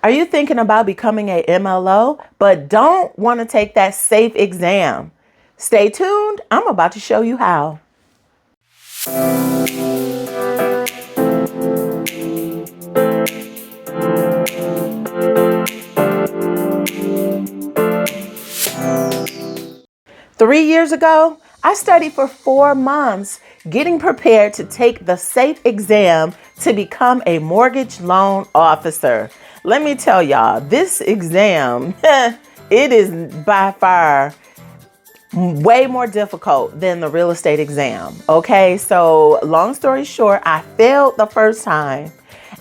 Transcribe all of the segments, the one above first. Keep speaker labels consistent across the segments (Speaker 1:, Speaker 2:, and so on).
Speaker 1: Are you thinking about becoming a MLO, but don't want to take that SAFE exam? Stay tuned. I'm about to show you how. Three years ago, I studied for 4 months getting prepared to take the SAFE exam to become a mortgage loan officer. Let me tell y'all, this exam, it is by far way more difficult than the real estate exam. Okay, so long story short, I failed the first time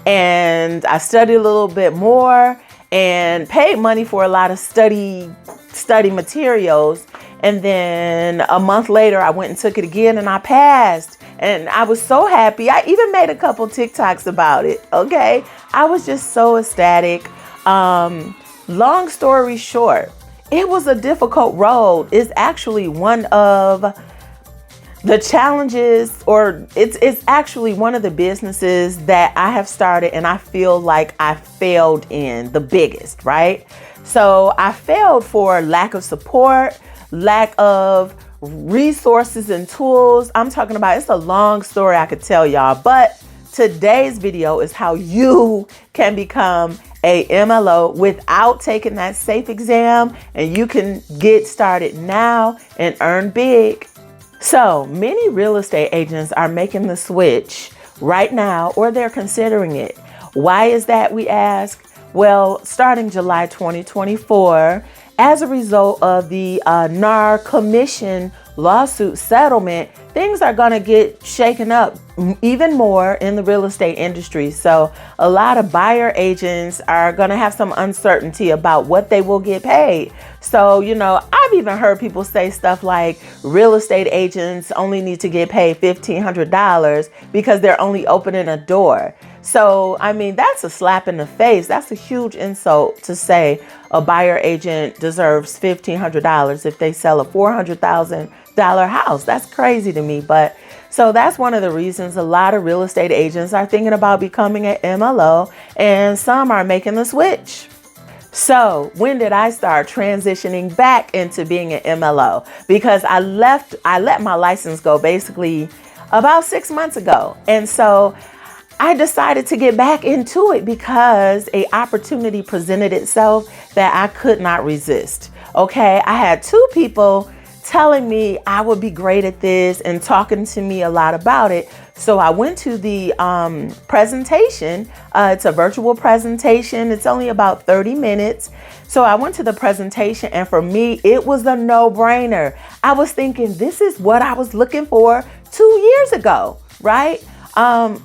Speaker 1: and I studied a little bit more and paid money for a lot of study materials. And then a month later, I went and took it again and I passed. And I was so happy. I even made a couple TikToks about it. Okay. I was just so ecstatic. Long story short, it was a difficult road. It's actually one of the challenges, or it's actually one of the businesses that I have started and I feel like I failed in the biggest, right? So I failed for lack of support, lack of resources and tools. I'm talking about, it's a long story I could tell y'all, but today's video is how you can become a MLO without taking that SAFE exam, and you can get started now and earn big. So many real estate agents are making the switch right now, or they're considering it. Why is that, we ask? Well, starting July 2024, as a result of the NAR Commission lawsuit settlement, things are going to get shaken up even more in the real estate industry. So a lot of buyer agents are going to have some uncertainty about what they will get paid. So, I've even heard people say stuff like real estate agents only need to get paid $1,500 because they're only opening a door. So, that's a slap in the face. That's a huge insult to say a buyer agent deserves $1,500 if they sell a $400,000 house. That's crazy to me. But so that's one of the reasons a lot of real estate agents are thinking about becoming an MLO, and some are making the switch. So when did I start transitioning back into being an MLO? Because I let my license go basically about 6 months ago. And so I decided to get back into it because an opportunity presented itself that I could not resist. Okay, I had 2 people telling me I would be great at this and talking to me a lot about it. So I went to the presentation. It's a virtual presentation. It's only about 30 minutes. So I went to the presentation, and for me, it was a no-brainer. I was thinking, this is what I was looking for 2 years ago, right?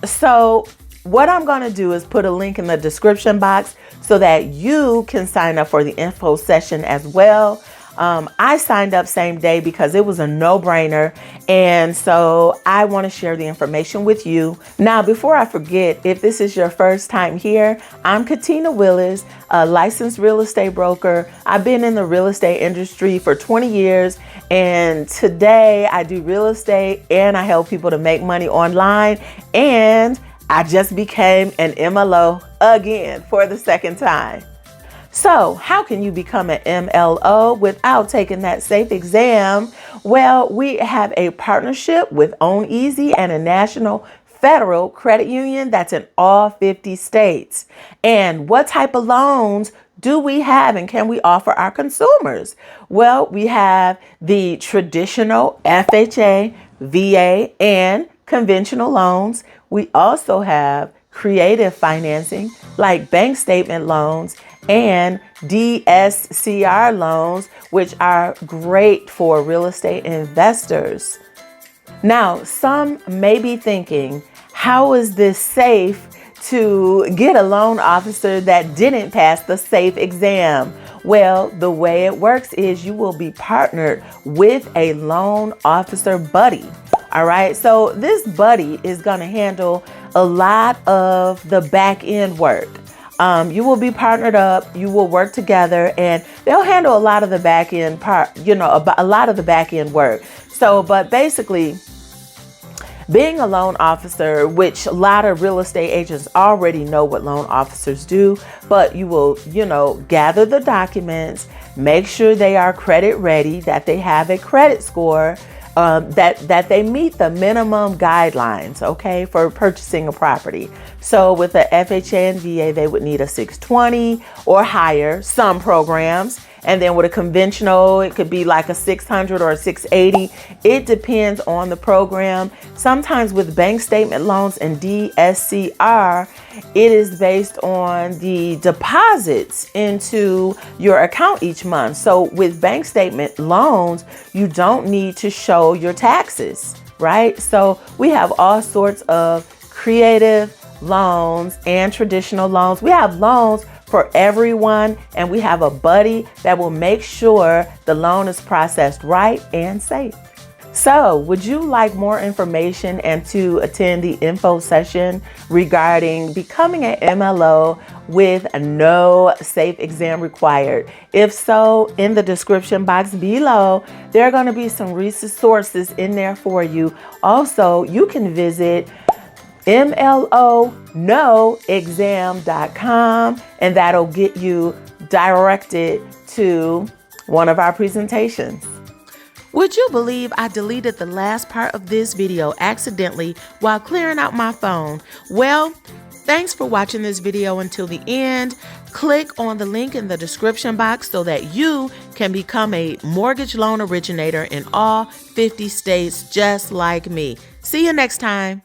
Speaker 1: So what I'm going to do is put a link in the description box so that you can sign up for the info session as well. I signed up same day because it was a no-brainer. And so I want to share the information with you. Now, before I forget, if this is your first time here, I'm Katina Willis, a licensed real estate broker. I've been in the real estate industry for 20 years. And today I do real estate and I help people to make money online. And I just became an MLO again for the second time. So how can you become an MLO without taking that SAFE exam? Well, we have a partnership with Own Easy and a national federal credit union that's in all 50 states. And what type of loans do we have and can we offer our consumers? Well, we have the traditional FHA, VA, and conventional loans. We also have creative financing like bank statement loans and DSCR loans, which are great for real estate investors. Now, some may be thinking, how is this safe to get a loan officer that didn't pass the SAFE exam? Well, the way it works is you will be partnered with a loan officer buddy. All right. So this buddy is going to handle a lot of the back end work. You will be partnered up, you will work together, and they'll handle a lot of the back end a lot of the back end work. So, but basically, Being a loan officer, which a lot of real estate agents already know what loan officers do, but you will, gather the documents, make sure they are credit ready, that they have a credit score, that they meet the minimum guidelines, okay, for purchasing a property. So with the FHA and VA, they would need a 620 or higher, some programs. And then with a conventional, it could be like a 600 or a 680. It depends on the program. Sometimes with bank statement loans and DSCR, it is based on the deposits into your account each month. So with bank statement loans, you don't need to show your taxes, right? So we have all sorts of creative loans and traditional loans. We have loans for everyone, and we have a buddy that will make sure the loan is processed right and safe. So, would you like more information and to attend the info session regarding becoming an MLO with no safe exam required? If so, in the description box below, there are going to be some resources in there for you. Also, you can visit MLOnoexam.com, and that'll get you directed to one of our presentations. Would you believe I deleted the last part of this video accidentally while clearing out my phone? Well, thanks for watching this video until the end. Click on the link in the description box so that you can become a mortgage loan originator in all 50 states just like me. See you next time.